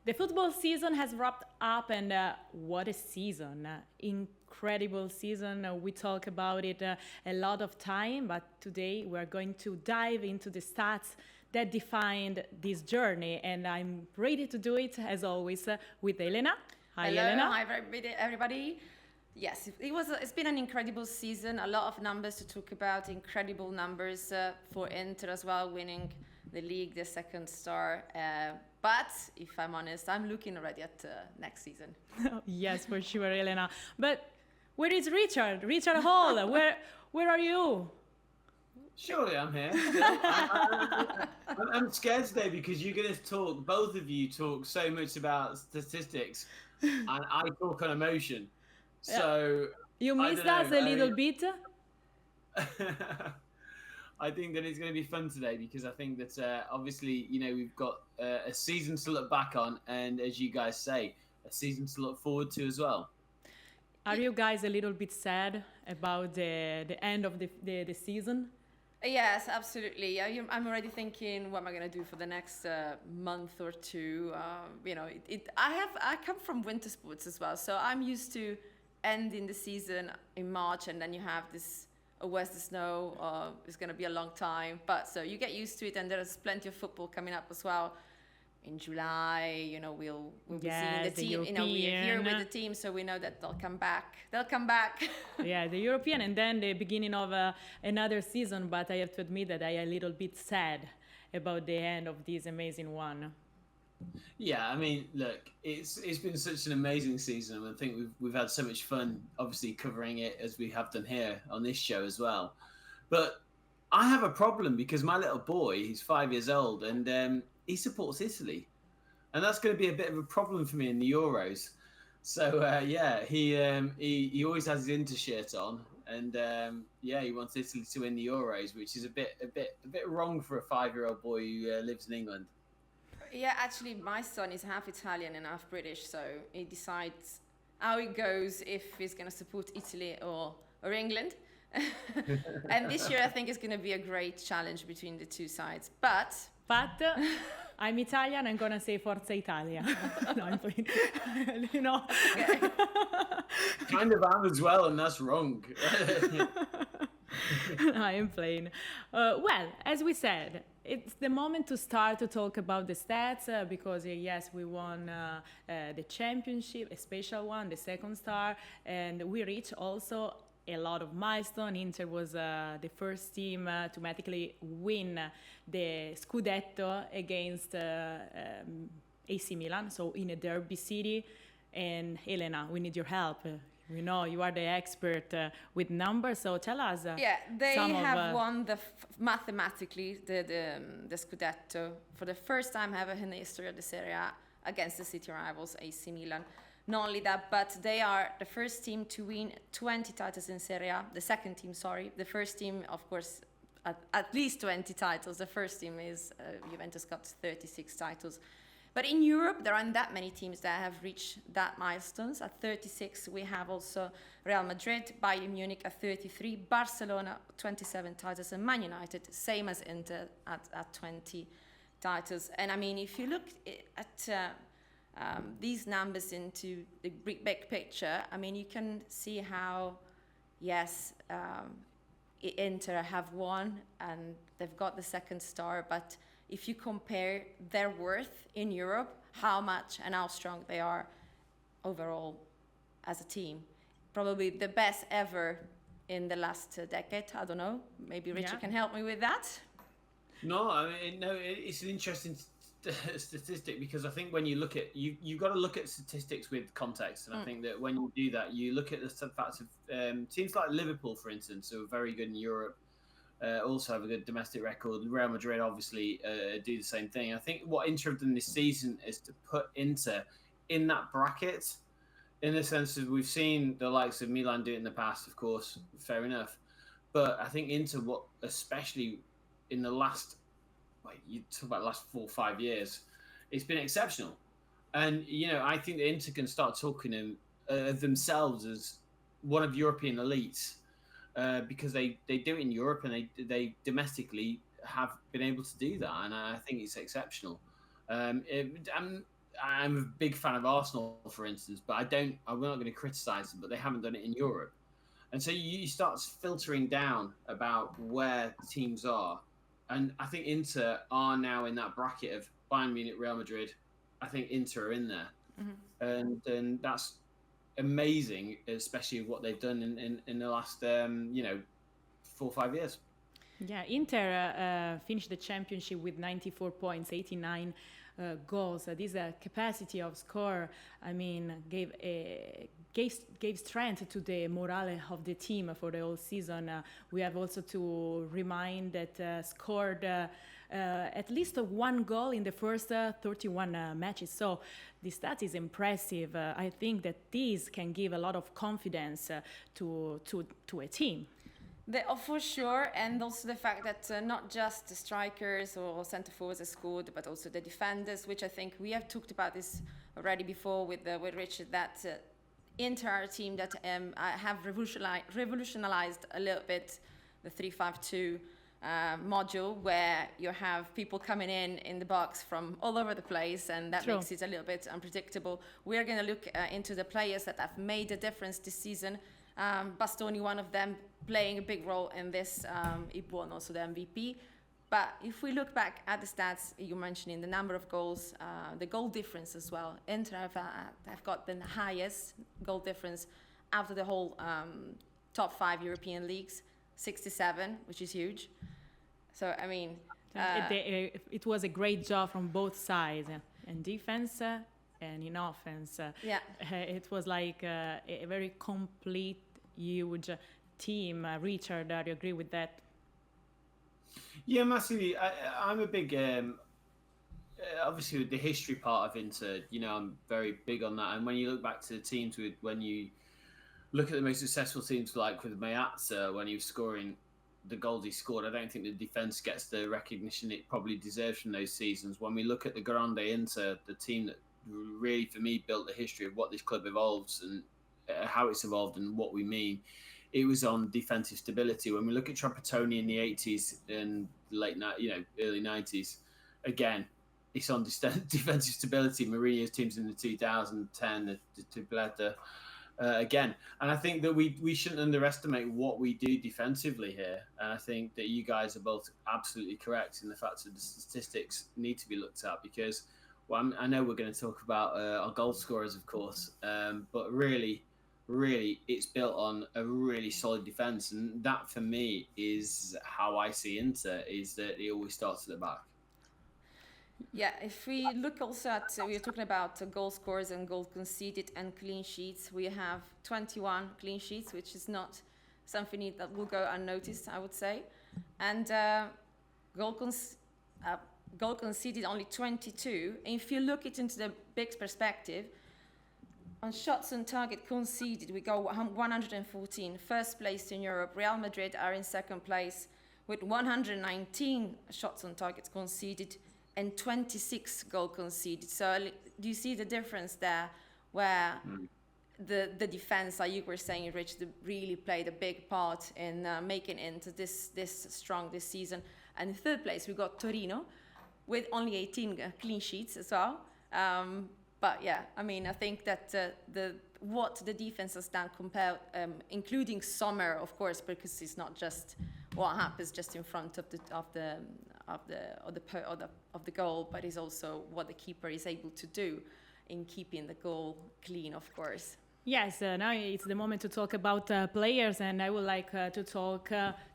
The football season has wrapped up, and what a season! Incredible season. We talk about it a lot of time, but today we're going to dive into the stats that defined this journey, and I'm ready to do it as always with Elena. Hi, Hello, Elena. hi everybody. Yes, it's been an incredible season. A lot of numbers to talk about. Incredible numbers for Inter as well, winning the league, the second star. But if I'm honest, I'm looking already at next season. Yes, for sure, Elena. But where is Richard? Richard Hall. Where are you? Surely I'm here. I'm scared today because you're going to talk, both of you talk so much about statistics and I talk on emotion. So you missed I us a little bit. I think that it's going to be fun today because I think that obviously, we've got a season to look back on. And as you guys say, a season to look forward to as well. Are you guys a little bit sad about the end of the season? Yes, absolutely. I'm already thinking, what am I going to do for the next month or two? I come from winter sports as well, so I'm used to ending the season in March, and then you have this, where's the snow? It's going to be a long time, but so you get used to it, and there's plenty of football coming up as well. In July, we'll be seeing the team. We're here with the team, so we know that they'll come back. Yeah, the European, and then the beginning of another season. But I have to admit that I am a little bit sad about the end of this amazing one. Yeah, I mean, look, it's been such an amazing season. I think we've had so much fun, obviously covering it as we have done here on this show as well. But I have a problem because my little boy, he's 5 years old, and he supports Italy, and that's going to be a bit of a problem for me in the Euros. So he always has his Inter shirt on, and he wants Italy to win the Euros, which is a bit wrong for a 5-year-old boy who lives in England. Yeah, actually, my son is half Italian and half British, so he decides how it goes if he's going to support Italy or England. And this year, I think is going to be a great challenge between the two sides, But I'm Italian. I'm gonna say Forza Italia. No, I'm playing. Kind of am as well, and that's wrong. I am playing. Well, as we said, it's the moment to start to talk about the stats because yes, we won the championship, a special one, the second star, and we reached also a lot of milestone. Inter was the first team to automatically win the Scudetto against AC Milan, so in a derby city. And Elena, we need your help. We know you are the expert with numbers, so tell us. They have won mathematically the Scudetto for the first time ever in the history of the Serie A against the city rivals AC Milan. Not only that, but they are the first team to win 20 titles in Serie A. The second team, sorry. The first team, of course, at least 20 titles. The first team is Juventus got 36 titles. But in Europe, there aren't that many teams that have reached that milestones. At 36, we have also Real Madrid, Bayern Munich at 33, Barcelona 27 titles, and Man United, same as Inter at 20 titles. And I mean, if you look at these numbers into the big picture, I mean, you can see how, yes, Inter have won and they've got the second star, but if you compare their worth in Europe, how much and how strong they are overall as a team, probably the best ever in the last decade. I don't know, maybe Richard can help me with that. No, I mean, no, it's an interesting statistic because I think when you look at you've got to look at statistics with context, and I think that when you do that, you look at the fact of teams like Liverpool, for instance, who are very good in Europe, also have a good domestic record. Real Madrid obviously do the same thing. I think what Inter have done this season is to put Inter in that bracket, in the sense of we've seen the likes of Milan do it in the past, of course, fair enough, but I think Inter, especially in the last, you talk about the last 4 or 5 years, it's been exceptional. And, I think the Inter can start talking of themselves as one of European elites because they do it in Europe and they domestically have been able to do that. And I think it's exceptional. I'm a big fan of Arsenal, for instance, but I'm not going to criticise them, but they haven't done it in Europe. And so you start filtering down about where teams are. And I think Inter are now in that bracket of Bayern Munich, Real Madrid. I think Inter are in there. And that's amazing, especially what they've done in the last, 4 or 5 years. Yeah, Inter finished the championship with 94 points, 89 goals. This capacity of score, I mean, gave strength to the morale of the team for the whole season. We have also to remind that scored at least one goal in the first 31 matches. So the stat is impressive. I think that this can give a lot of confidence to a team. For sure, and also the fact that not just the strikers or centre forwards are scored, but also the defenders, which I think we have talked about this already before with Richard, that Inter are a team that have revolutionized a little bit the 3-5-2 module, where you have people coming in the box from all over the place, and that makes it a little bit unpredictable. We're going to look into the players that have made a difference this season. Bastoni, one of them, playing a big role in this. He won also the MVP. But if we look back at the stats, you mentioned the number of goals, the goal difference as well. Inter have got the highest goal difference out of the whole top 5 European leagues, 67, which is huge. So, I mean... it was a great job from both sides, in defense and in offense. It was like a very complete, huge team. Richard, do you agree with that? Yeah, massively. I'm a big, obviously with the history part of Inter, I'm very big on that. And when you look back to the teams, when you look at the most successful teams like with Meazza, when he was scoring the goals he scored, I don't think the defence gets the recognition it probably deserves from those seasons. When we look at the Grande Inter, the team that really, for me, built the history of what this club evolves and how it's evolved and what we mean, it was on defensive stability. When we look at Trapattoni in the 80s and early 90s, again, it's on defensive stability. Mourinho's teams in the 2010, the Tubleta, again. And I think that we shouldn't underestimate what we do defensively here. And I think that you guys are both absolutely correct in the fact that the statistics need to be looked at, because I know we're going to talk about our goal scorers, of course, but really, it's built on a really solid defence. And that, for me, is how I see Inter, is that it always starts at the back. Yeah, if we look also at, we are talking about goal scorers and goal conceded and clean sheets. We have 21 clean sheets, which is not something that will go unnoticed, I would say. And goal conceded only 22. And if you look it into the big perspective, on shots on target conceded, we go 114, first place in Europe. Real Madrid are in second place with 119 shots on target conceded and 26 goal conceded. So do you see the difference there, where the defense, like you were saying, Rich, really played a big part in making Inter this strong this season? And in third place, we got Torino with only 18 clean sheets as well. But yeah, I mean, I think that what the defense has done, compared, including Sommer, of course, because it's not just what happens just in front of the goal, but it's also what the keeper is able to do in keeping the goal clean, of course. Yes, now it's the moment to talk about players, and I would like to talk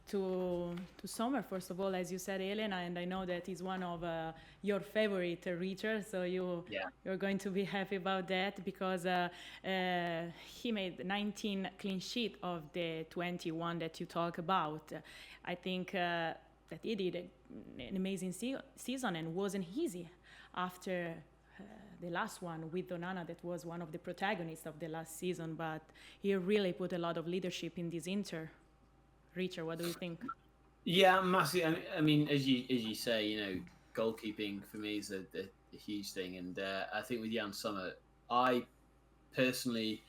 to Sommer, first of all, as you said, Elena, and I know that he's one of your favorite reachers, so you're going to be happy about that, because he made 19 clean sheet of the 21 that you talk about. I think that he did an amazing season, and wasn't easy after the last one with Donana, that was one of the protagonists of the last season, but he really put a lot of leadership in this Inter. Richard, what do you think? Yeah, massive. I mean, as you say, goalkeeping for me is a huge thing, and I think with Jan Sommer, I personally,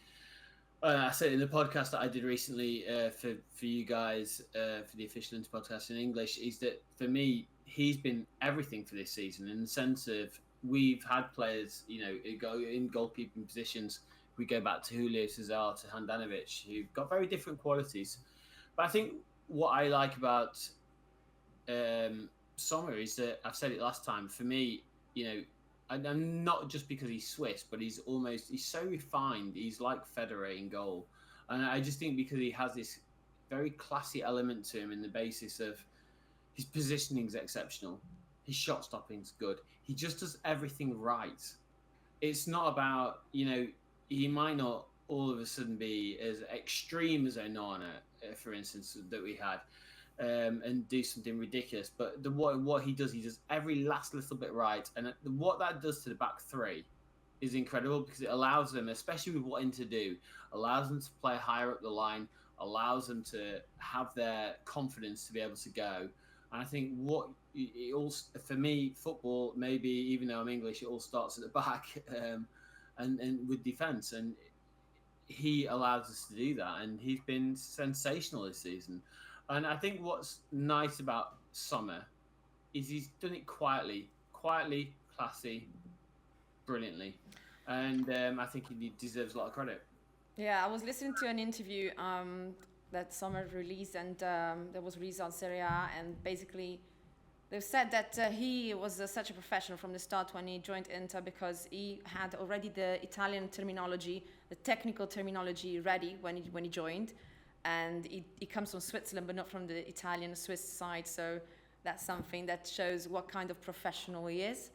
I said in the podcast that I did recently for you guys, for the official Inter podcast in English, is that for me, he's been everything for this season, in the sense of we've had players, go in goalkeeping positions. We go back to Julio Cesar, to Handanovic, who've got very different qualities. But I think what I like about Sommer is that, I've said it last time, for me, and not just because he's Swiss, but he's so refined. He's like Federer in goal. And I just think because he has this very classy element to him in the basis of his positioning is exceptional. His shot stopping's good. He just does everything right. It's not about, he might not all of a sudden be as extreme as Onana, for instance, that we had, and do something ridiculous. But what he does every last little bit right. And what that does to the back three is incredible, because it allows them, especially with what Inter do, allows them to play higher up the line, allows them to have their confidence to be able to go. And I think for me, football, maybe even though I'm English, it all starts at the back, and with defence. And he allows us to do that, and he's been sensational this season. And I think what's nice about Sommer is he's done it quietly, classy, brilliantly, and I think he deserves a lot of credit. Yeah, I was listening to an interview that Sommer released, and there was released on Serie A, and basically they said that he was such a professional from the start when he joined Inter, because he had already the Italian terminology, the technical terminology ready when he joined. And he comes from Switzerland, but not from the Italian-Swiss side. So that's something that shows what kind of professional he is.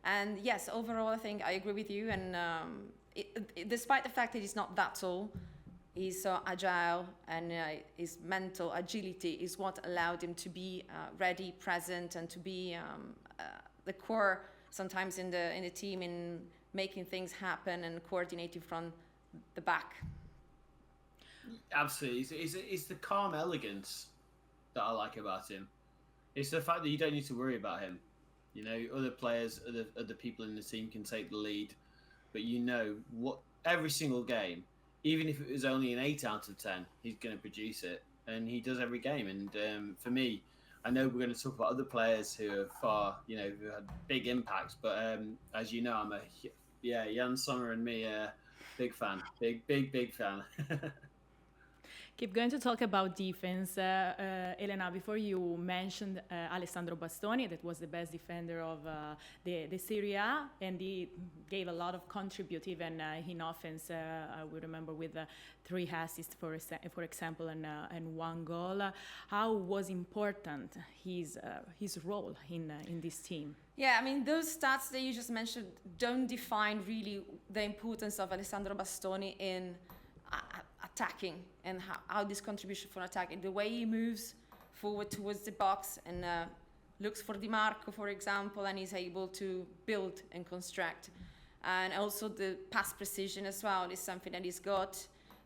And yes, overall, I think I agree with you. And despite the fact that he's not that tall, he's so agile, and his mental agility is what allowed him to be ready, present, and to be the core sometimes in the team, in making things happen and coordinating from the back. Absolutely. It's the calm elegance that I like about him. It's the fact that you don't need to worry about him. Other players, other people in the team can take the lead, but what every single game, even if it was only an 8 out of 10, he's going to produce it, and he does every game. And for me, I know we're going to talk about other players who are who had big impacts, but as you know, I'm Jan Sommer and me, big fan, big fan. Keep going to talk about defense. Elena, before you mentioned Alessandro Bastoni, that was the best defender of the Serie A, and he gave a lot of contribute even in offense. We remember with 3 assists, for example, and 1 goal. How was important his role in this team? Yeah, I mean, those stats that you just mentioned don't define really the importance of Alessandro Bastoni in attacking, and how this contribution for attacking, the way he moves forward towards the box and looks for Di Marco, for example, and is able to build and construct. And also the pass precision as well is something that he's got.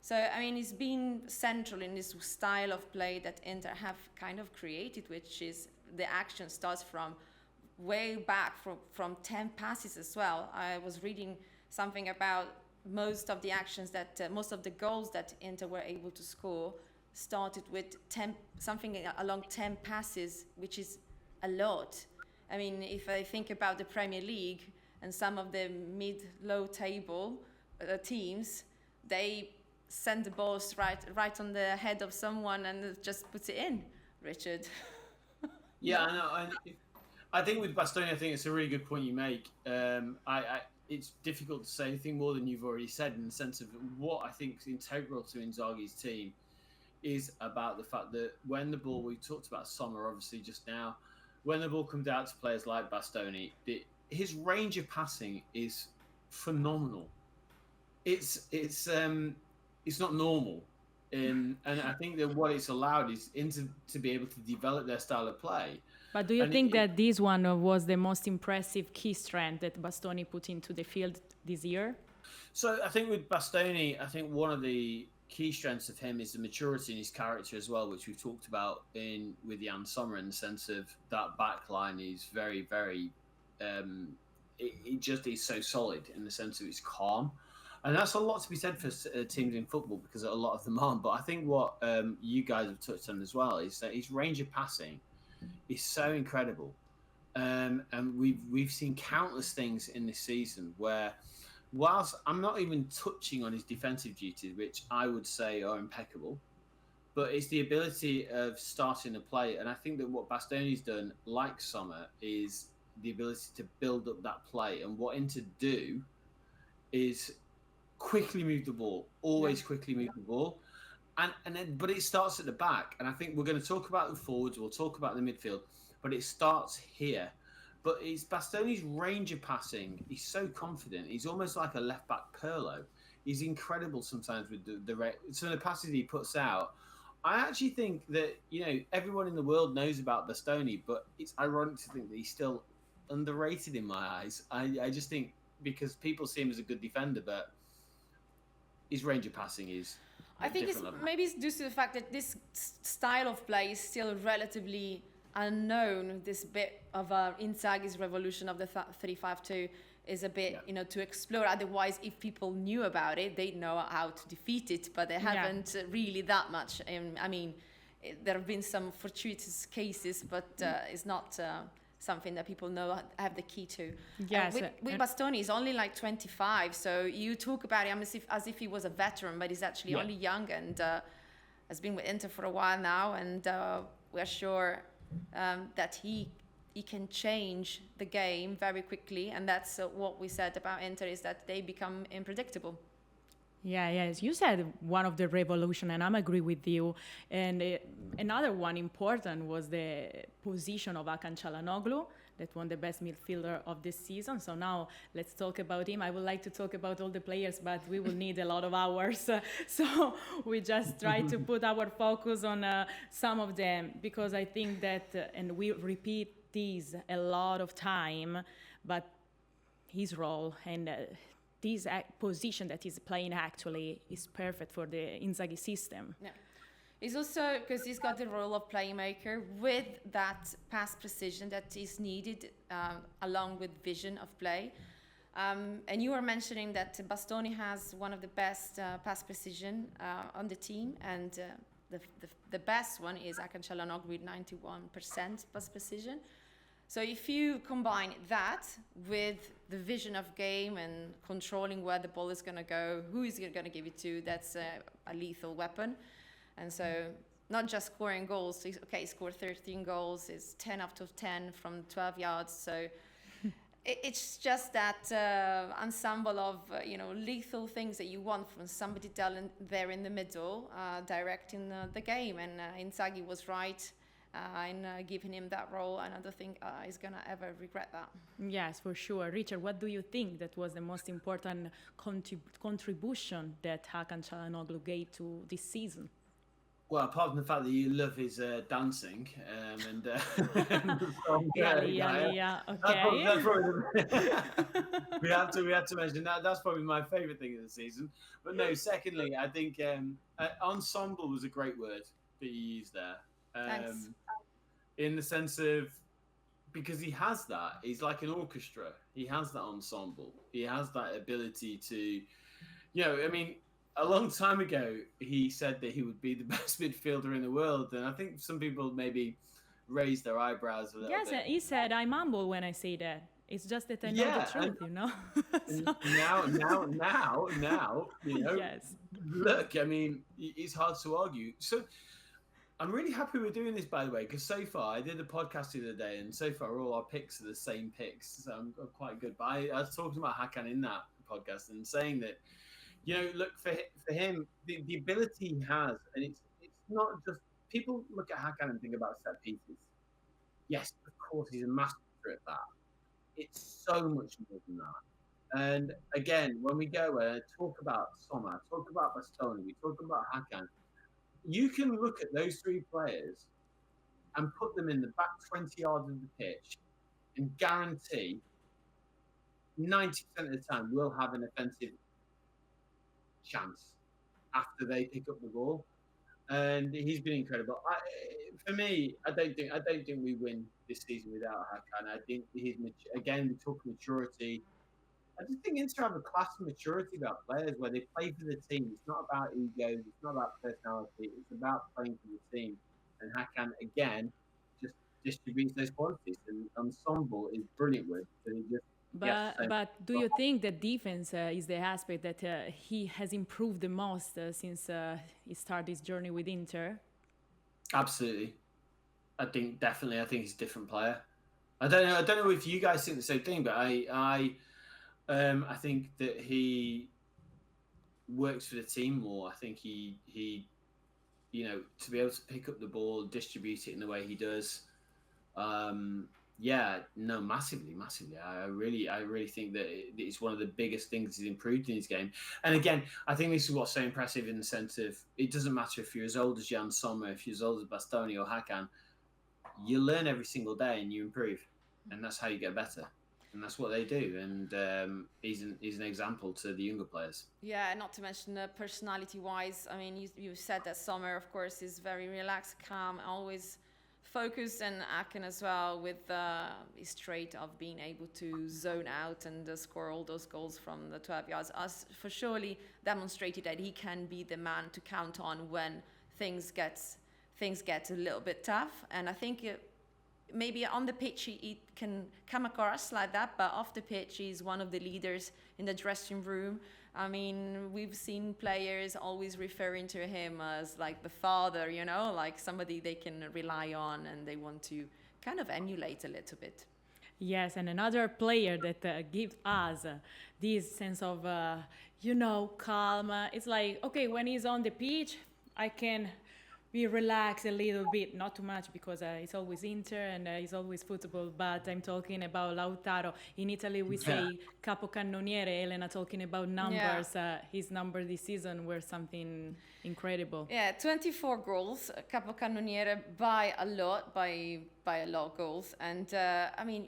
So, I mean, he's been central in this style of play that Inter have kind of created, which is the action starts from way back, from 10 passes as well. I was reading something about most of the goals that Inter were able to score started with something along 10 passes, which is a lot. I mean, if I think about the Premier League and some of the mid-low table teams, they send the balls right on the head of someone and it just puts it in. Richard. Yeah, I know. I think with Bastoni, I think it's a really good point you make. It's difficult to say anything more than you've already said, in the sense of what I think is integral to Inzaghi's team is about the fact that when the ball, we talked about Sommer obviously just now, when the ball comes out to players like Bastoni, his range of passing is phenomenal. It's not normal. And I think that what it's allowed is Inter to be able to develop their style of play. But do you think that this one was the most impressive key strength that Bastoni put into the field this year? So I think with Bastoni, I think one of the key strengths of him is the maturity in his character as well, which we've talked about with Jan Sommer, in the sense of that back line is very, very, it just is so solid in the sense of it's calm. And that's a lot to be said for teams in football, because a lot of them aren't. But I think what you guys have touched on as well is that his range of passing is so incredible. And we've seen countless things in this season where, whilst I'm not even touching on his defensive duties, which I would say are impeccable, but it's the ability of starting a play. And I think that what Bastoni's done, like Sommer, is the ability to build up that play. And what Inter do is quickly move the ball, always quickly move the ball. But it starts at the back. And I think we're going to talk about the forwards, we'll talk about the midfield, but it starts here. But it's Bastoni's range of passing. He's so confident. He's almost like a left back Pirlo. He's incredible sometimes with some of the passes he puts out. I actually think that, everyone in the world knows about Bastoni, but it's ironic to think that he's still underrated in my eyes. I just think because people see him as a good defender, but his range of passing is. I think maybe it's due to the fact that this style of play is still relatively unknown. This bit of Inzaghi's revolution of the 3-5-2 is a bit, to explore. Otherwise, if people knew about it, they'd know how to defeat it, but they haven't really that much. There have been some fortuitous cases, but it's not something that people know have the key to. Yes. With Bastoni, he's only like 25, so you talk about him as if he was a veteran, but he's actually only young and has been with Inter for a while now, and we're sure that he can change the game very quickly, and that's what we said about Inter, is that they become unpredictable. Yeah, yes. You said one of the revolution, and I'm agree with you. And another one important was the position of Hakan Çalhanoğlu, that won the best midfielder of this season. So now let's talk about him. I would like to talk about all the players, but we will need a lot of hours. So we just try to put our focus on some of them, because I think that, and we repeat this a lot of time, but his role and this position that he's playing actually is perfect for the Inzaghi system. Yeah. He's also, because he's got the role of playmaker with that pass precision that is needed, along with vision of play. And you were mentioning that Bastoni has one of the best pass precision on the team, and the best one is Hakan Çalhanoğlu with 91% pass precision. So if you combine that with the vision of game and controlling where the ball is going to go, who is going to give it to, that's a lethal weapon. And so not just scoring goals, he scored 13 goals, it's 10 out of 10 from 12 yards. So it's just that ensemble of, lethal things that you want from somebody there in the middle, directing the game. And Inzaghi was right in giving him that role, and I don't think he's going to ever regret that. Yes, for sure. Richard, what do you think that was the most important contribution that Hakan Çalhanoğlu gave to this season? Well, apart from the fact that you love his dancing and yeah, okay. That's probably we have to mention that. That's probably my favourite thing of the season. But no, secondly, I think ensemble was a great word that you used there. Thanks. In the sense of, because he has that, he's like an orchestra. He has that ensemble. He has that ability to, a long time ago, he said that he would be the best midfielder in the world. And I think some people maybe raised their eyebrows a little bit. Yes, he said, I'm humble when I say that. It's just that I know the truth, So. Now, Yes. Look, it's hard to argue. So I'm really happy we're doing this, by the way, because so far, I did a podcast the other day, and so far all our picks are the same picks. So I'm quite good. But I was talking about Hakan in that podcast and saying that, look, for him, the ability he has, and it's not just, people look at Hakan and think about set pieces. Yes, of course, he's a master at that. It's so much more than that. And again, when we go and talk about Sommer, talk about Bastoni, we talk about Hakan, you can look at those three players and put them in the back 20 yards of the pitch and guarantee 90% of the time we'll have an offensive chance after they pick up the ball. And he's been incredible. For me, I don't think we win this season without Hakan. I think we talk maturity. I just think Inter have a class of maturity about players where they play for the team. It's not about egos. It's not about personality. It's about playing for the team. And Hakan, again, just distributes those qualities. And ensemble is brilliant word. So But do you think that defense is the aspect that he has improved the most since he started his journey with Inter? Absolutely. I think definitely. I think he's a different player. I don't know. I don't know if you guys think the same thing, but I think that he works for the team more. I think he to be able to pick up the ball, distribute it in the way he does. Yeah, no, massively. I really think that it's one of the biggest things he's improved in his game. And again, I think this is what's so impressive in the sense of it doesn't matter if you're as old as Jan Sommer, if you're as old as Bastoni or Hakan, you learn every single day and you improve, and that's how you get better. And that's what they do. And he's an example to the younger players. Yeah, not to mention personality-wise. I mean, you said that Sommer, of course, is very relaxed, calm, always focused, and Akin as well with his trait of being able to zone out and score all those goals from the 12 yards. Us for surely demonstrated that he can be the man to count on when things get a little bit tough. And I think maybe on the pitch he can come across like that, but off the pitch he's one of the leaders in the dressing room. I mean, we've seen players always referring to him as like the father, like somebody they can rely on and they want to kind of emulate a little bit. Yes, and another player that gives us this sense of, calm. It's like, okay, when he's on the pitch, I can we relax a little bit, not too much because it's always Inter and it's always football, but I'm talking about Lautaro. In Italy we say capocannoniere. Elena talking about numbers. His numbers this season were something incredible. Yeah, 24 goals, capocannoniere by a lot of goals. And I mean,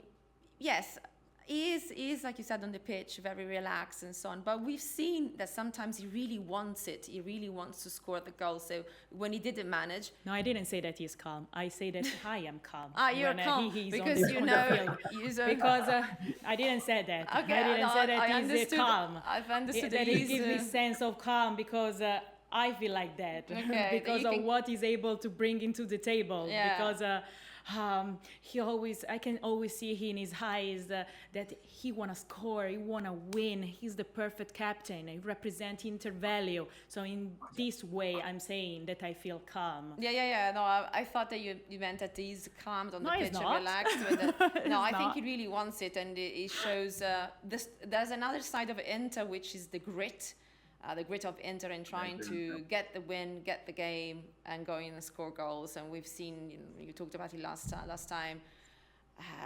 yes, he is, like you said, on the pitch, very relaxed and so on. But we've seen that sometimes he really wants it. He really wants to score the goal. So when he didn't manage... No, I didn't say that he's calm. I say that I am calm. You're calm because because I didn't say that. Okay, I didn't say that he's calm. I've understood that it gives me sense of calm because... I feel like that because of what he's able to bring into the table. Yeah. Because I can always see in his eyes that he wanna score, he wanna win. He's the perfect captain. He represents Inter value. So in this way, I'm saying that I feel calm. Yeah. No, I thought that you meant that he's calm on the pitch and relaxed. No, I think he really wants it, and it shows. There's another side of Inter, which is the grit of Inter and trying to get the win, get the game, and go in and score goals. And we've seen, you talked about it last time,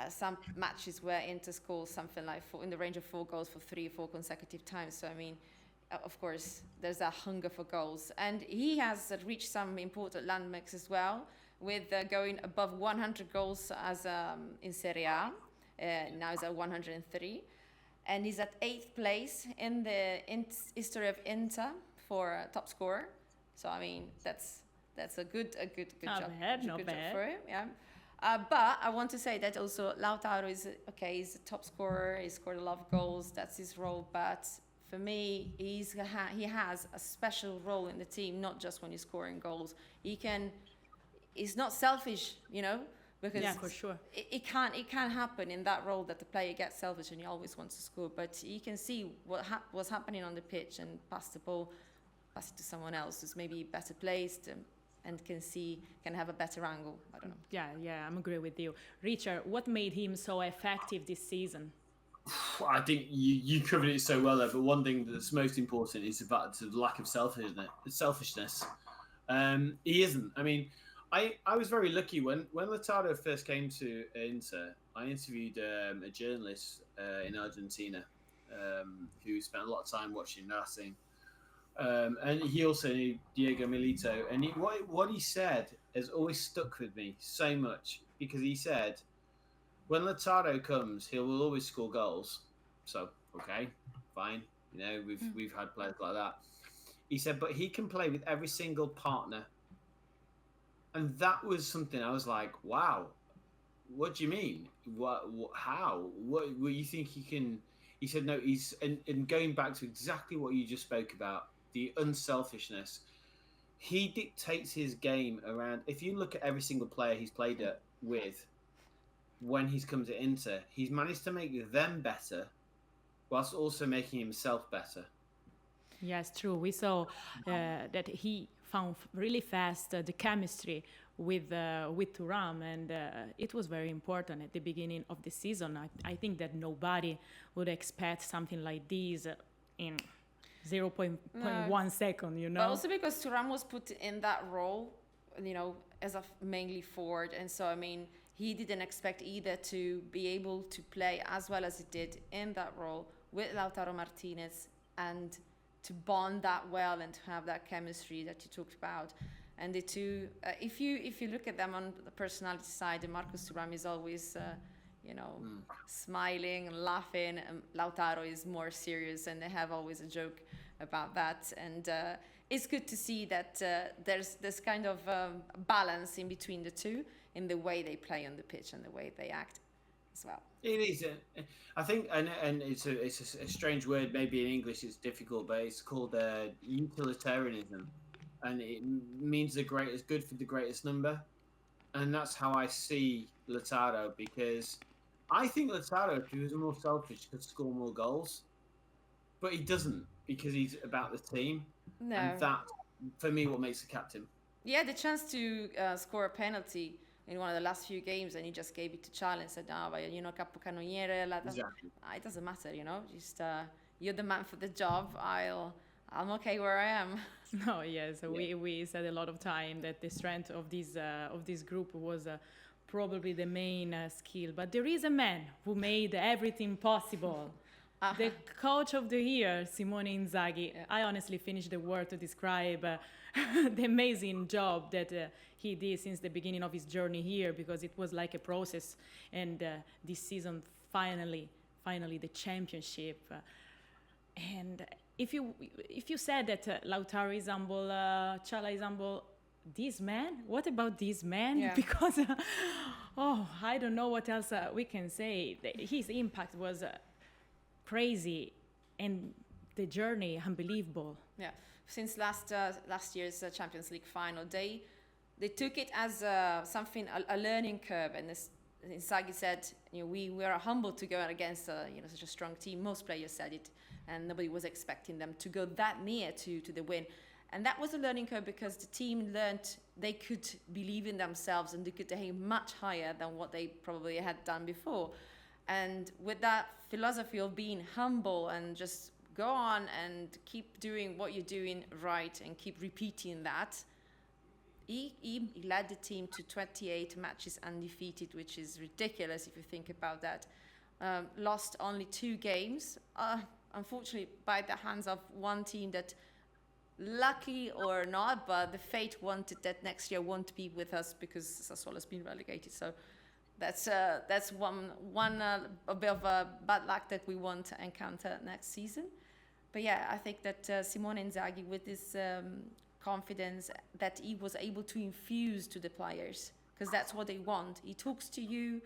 some matches where Inter scores something like in the range of 4 goals for 3-4 consecutive times. So, I mean, of course, there's a hunger for goals. And he has reached some important landmarks as well, with going above 100 goals as in Serie A. Now he's at 103. And he's at 8th place in the history of Inter for top scorer. So I mean that's a good job. Not bad. For him. Yeah. But I want to say that also Lautaro is okay. He's a top scorer. He scored a lot of goals. That's his role. But for me, he has a special role in the team. Not just when he's scoring goals. He's not selfish. Because for sure. It can't happen in that role that the player gets selfish and he always wants to score. But you can see what's happening on the pitch and pass it to someone else who's maybe better placed and can have a better angle. I don't know. Yeah, I'm agree with you. Richard, what made him so effective this season? I think you covered it so well there, but one thing that's most important is about the lack of selfishness. He isn't. I mean, I was very lucky when Lautaro first came to Inter. I interviewed a journalist in Argentina who spent a lot of time watching Racing, and he also knew Diego Milito. And what he said has always stuck with me so much because he said, when Lautaro comes, he will always score goals. So okay, fine. We've had players like that. He said, but he can play with every single partner. And that was something I was like, wow, what do you mean? How? What you think he can? He said, no, and going back to exactly what you just spoke about, the unselfishness, he dictates his game around. If you look at every single player he's played with, when he's come to Inter, he's managed to make them better whilst also making himself better. Yes, true. We saw that he found really fast the chemistry with Thuram, and it was very important at the beginning of the season. I think that nobody would expect something like this in 0.1 second, you know. But also because Thuram was put in that role, as a mainly forward, and so I mean he didn't expect either to be able to play as well as he did in that role with Lautaro Martinez and to bond that well and to have that chemistry that you talked about. And the two, if you look at them on the personality side, Marcus Thuram is always, smiling and laughing, and Lautaro is more serious, and they have always a joke about that. And it's good to see that there's this kind of balance in between the two in the way they play on the pitch and the way they act as well. It is. I think, and it's a strange word. Maybe in English it's difficult, but it's called utilitarianism, and it means the greatest good for the greatest number, and that's how I see Lautaro. Because I think Lautaro, if he was more selfish, could score more goals, but he doesn't because he's about the team. No. And that, for me, what makes a captain. Yeah, the chance to score a penalty in one of the last few games, and he just gave it to Charlie and said, capocannoniere. Exactly. It doesn't matter, just you're the man for the job. I'm okay where I am. No, yes, we said a lot of time that the strength of this group was probably the main skill. But there is a man who made everything possible. The coach of the year, Simone Inzaghi. Yeah. I honestly finished the word to describe the amazing job that he did since the beginning of his journey here, because it was like a process. And this season, finally, the championship. And if you said that Lautaro is humble, Chala is humble, this man, what about this man? Yeah. Because, I don't know what else we can say. His impact was crazy, and the journey unbelievable. Yeah, since last year's Champions League final, they took it as something, a learning curve, and Inzaghi said, we are humbled to go against such a strong team. Most players said it, and nobody was expecting them to go that near to the win. And that was a learning curve because the team learned they could believe in themselves and they could aim much higher than what they probably had done before. And with that philosophy of being humble and just go on and keep doing what you're doing right and keep repeating that, he led the team to 28 matches undefeated, which is ridiculous if you think about that. Lost only 2 games, unfortunately by the hands of one team that, lucky or not, but the fate wanted that next year won't be with us because Sassuolo's been relegated. So that's one a bit of a bad luck that we won't encounter next season. But yeah, I think that Simone Inzaghi, with his confidence that he was able to infuse to the players, because that's what they want. He talks to you,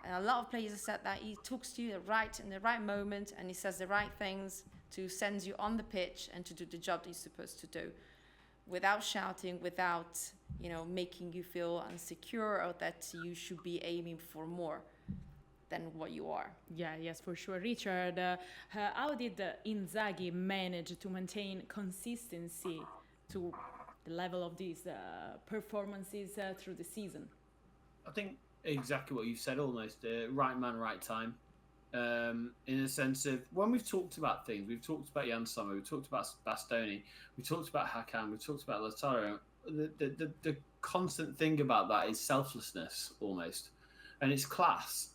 and a lot of players have said that he talks to you in the right moment, and he says the right things to send you on the pitch and to do the job that he's supposed to do, without shouting, without making you feel insecure or that you should be aiming for more than what you are. Yeah, yes, for sure. Richard, how did Inzaghi manage to maintain consistency to the level of these performances through the season? I think exactly what you've said, almost. Right man, right time. In a sense of, when we've talked about things, we've talked about Jan Sommer, we've talked about Bastoni, we've talked about Hakan, we've talked about Lautaro. The constant thing about that is selflessness, almost, and it's class.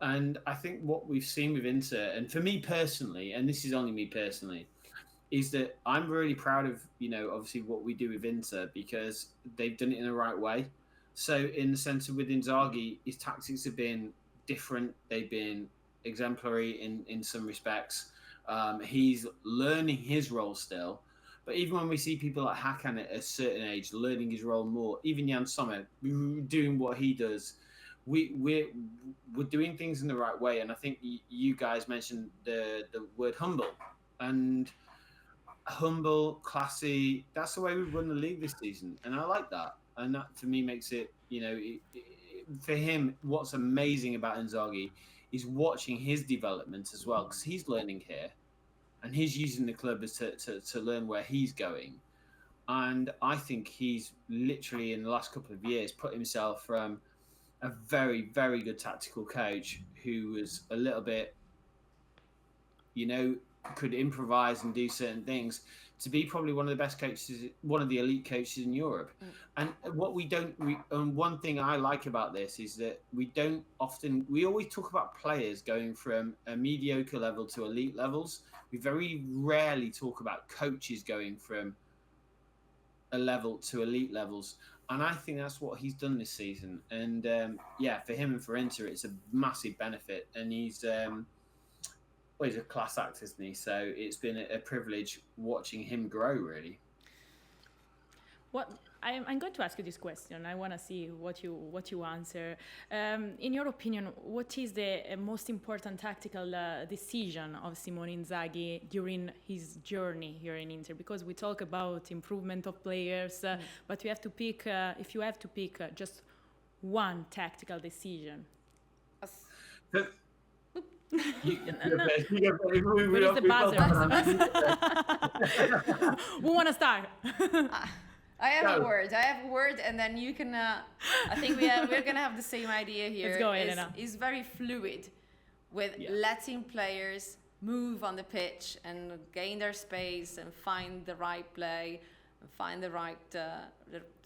And I think what we've seen with Inter, and for me personally, and this is only me personally, is that I'm really proud of, obviously what we do with Inter, because they've done it in the right way. So in the sense of with Inzaghi, his tactics have been different. They've been exemplary in some respects. He's learning his role still. But even when we see people like Hakan at a certain age learning his role more, even Jan Sommer doing what he does, we're doing things in the right way. And I think you guys mentioned the word humble. And humble, classy, that's the way we've run the league this season. And I like that. And that, for me, makes it, it for him, what's amazing about Inzaghi is watching his development as well, because he's learning here, and he's using the club as to learn where he's going. And I think he's literally in the last couple of years put himself from a very, very good tactical coach who was a little bit, could improvise and do certain things, to be probably one of the best coaches, one of the elite coaches in Europe. And what and one thing I like about this is that we always talk about players going from a mediocre level to elite levels. We very rarely talk about coaches going from a level to elite levels. And I think that's what he's done this season. And for him and for Inter, it's a massive benefit. And he's a class act, isn't he? So it's been a privilege watching him grow, really. I'm going to ask you this question. I want to see what you answer. In your opinion, what is the most important tactical decision of Simone Inzaghi during his journey here in Inter? Because we talk about improvement of players, but you have to pick. If you have to pick just one tactical decision. Where is the buzzer? Who want to start? I have a word, and then you can. I think we're gonna have the same idea here. Let's go, Elena. Is very fluid, with letting players move on the pitch and gain their space and find the right play, and find the right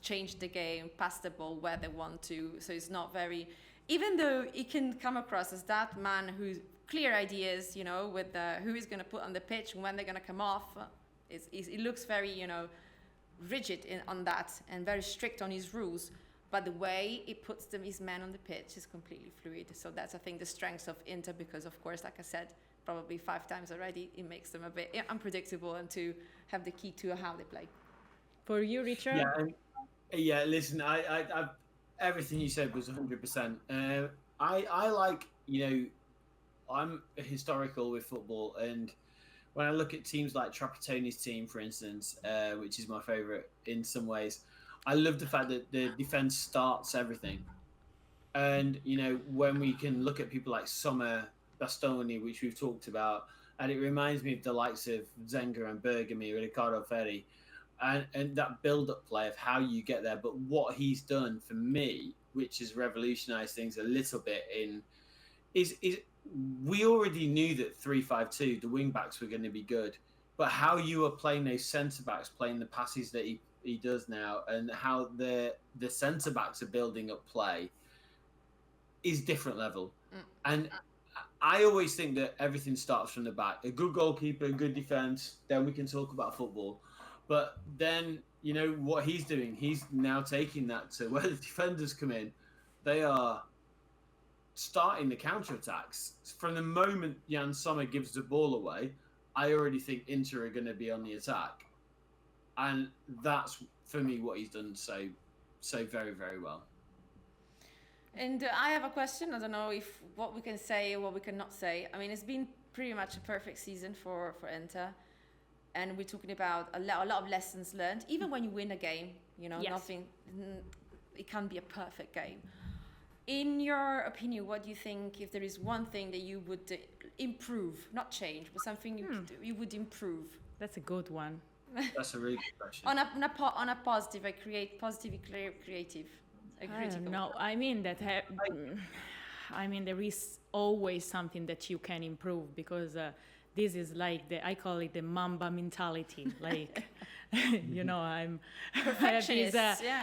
change the game, pass the ball where they want to. So it's not very. Even though it can come across as that man who's clear ideas, with who he's going to put on the pitch and when they're going to come off, it looks very, rigid on that and very strict on his rules. But the way he puts his men on the pitch is completely fluid. So that's, I think, the strength of Inter, because, of course, like I said, probably 5 times already, it makes them a bit unpredictable and to have the key to how they play. For you, Richard? Yeah. Listen, I everything you said was 100%. I like, I'm historical with football, and when I look at teams like Trapattoni's team, for instance, which is my favourite in some ways, I love the fact that the defence starts everything. And, when we can look at people like Sommer, Bastoni, which we've talked about, and it reminds me of the likes of Zenga and Bergami, Riccardo Ferri, and that build-up play of how you get there. But what he's done for me, which has revolutionised things a little bit is we already knew that 3-5-2, the wing-backs were going to be good. But how you are playing those centre-backs, playing the passes that he does now, and how the centre-backs are building up play is different level. And I always think that everything starts from the back. A good goalkeeper, a good defence, then we can talk about football. But then, what he's doing, he's now taking that to where the defenders come in. They are starting the counter-attacks. From the moment Jan Sommer gives the ball away, I already think Inter are going to be on the attack. And that's, for me, what he's done so very, very well. And I have a question. I don't know if what we can say or what we cannot say. I mean, it's been pretty much a perfect season for Inter. And we're talking about a lot of lessons learned. Even when you win a game, nothing, it can't be a perfect game. In your opinion, what do you think, if there is one thing that you would improve, not change, but something you would improve? That's a good one. That's a really good question. On a positive, positively creative. I don't know. I mean that. There is always something that you can improve, because this is like I call it the Mamba mentality. Like, I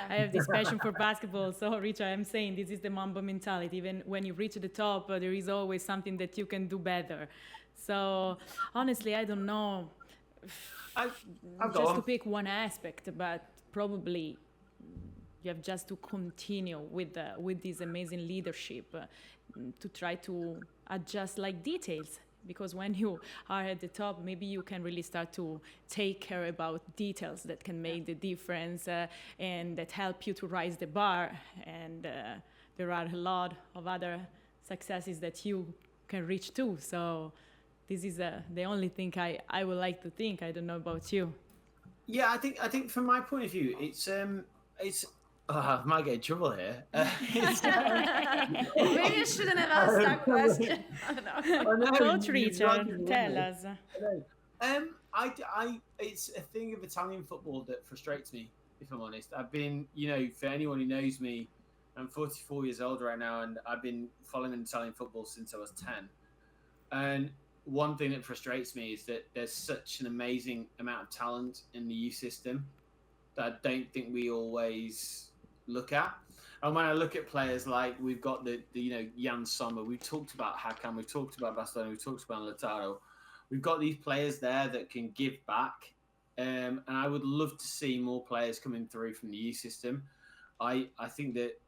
have this passion for basketball. So, Richard, I'm saying this is the Mamba mentality. Even when you reach the top, there is always something that you can do better. So, honestly, I don't know. Just to pick one aspect, but probably you have just to continue with this amazing leadership to try to adjust like details. Because when you are at the top, maybe you can really start to take care about details that can make the difference and that help you to rise the bar. And there are a lot of other successes that you can reach too. So this is the only thing I would like to think. I don't know about you. Yeah, I think from my point of view, it's I might get in trouble here. Maybe you shouldn't have asked that question. Coach Richard, tell us. It's a thing of Italian football that frustrates me, if I'm honest. I've been, for anyone who knows me, I'm 44 years old right now, and I've been following Italian football since I was 10. And one thing that frustrates me is that there's such an amazing amount of talent in the youth system that I don't think we always look at. And when I look at players like we've got the Jan Sommer, we've talked about Hakan, we've talked about Bastoni, we've talked about Lautaro. We've got these players there that can give back. And I would love to see more players coming through from the youth system. I think that,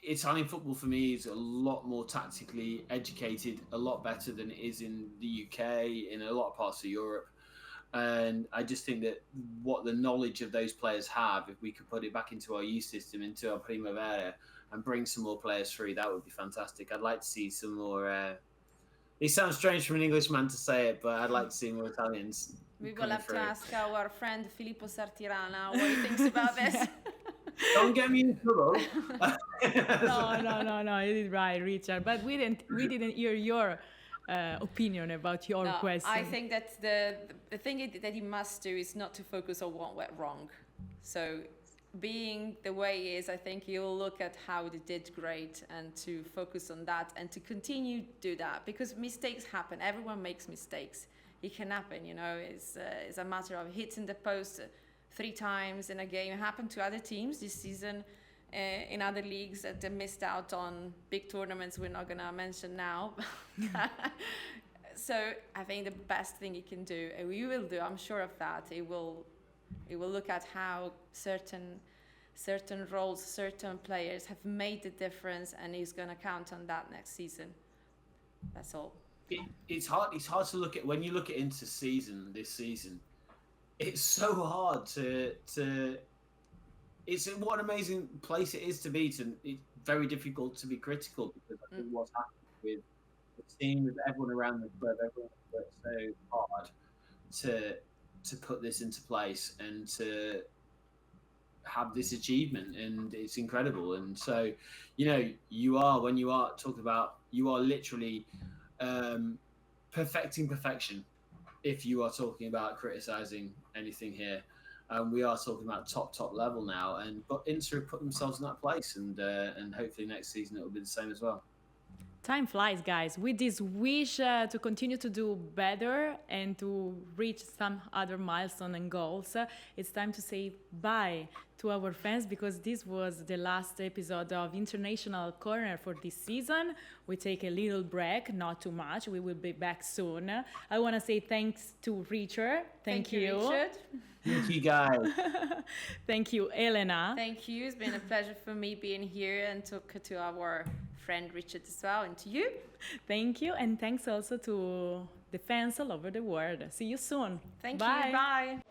Italian football for me is a lot more tactically educated, a lot better than it is in the UK, in a lot of parts of Europe. And I just think that what the knowledge of those players have, if we could put it back into our youth system, into our Primavera, and bring some more players through, that would be fantastic. I'd like to see some more. It sounds strange from an Englishman to say it, but I'd like to see more Italians. We will have to ask our friend Filippo Sartirana what he thinks about this. Don't get me in trouble. No, you did right, Richard. But we didn't hear your opinion about your question. I think that the thing that he must do is not to focus on what went wrong. So being the way he is, I think he'll look at how they did great and to focus on that and to continue to do that, because mistakes happen. Everyone makes mistakes. It can happen, it's a matter of hitting the post 3 times in a game. It happened to other teams this season in other leagues that they missed out on big tournaments we're not going to mention now. So I think the best thing he can do, and we will do, I'm sure of that, he will look at how certain roles, certain players have made the difference, and he's going to count on that next season. That's all. It's hard to look at when you look at into this season. It's so hard to. It's what an amazing place it is to be. It's very difficult to be critical, because I think what's happened with the team, with everyone around the club, everyone worked so hard to put this into place and to have this achievement, and it's incredible. And so, you are literally perfecting perfection if you are talking about criticizing anything here. We are talking about top level now, but Inter have put themselves in that place, and hopefully next season it will be the same as well. Time flies, guys. With this wish to continue to do better and to reach some other milestone and goals, it's time to say bye to our fans, because this was the last episode of International Corner for this season. We take a little break, not too much. We will be back soon. I want to say thanks to Richard. Thank you. Richard. Thank you, guys. Thank you, Elena. Thank you. It's been a pleasure for me being here, and to our friend Richard as well, and to you. Thank you, and thanks also to the fans all over the world. See you soon. Thank you. Bye.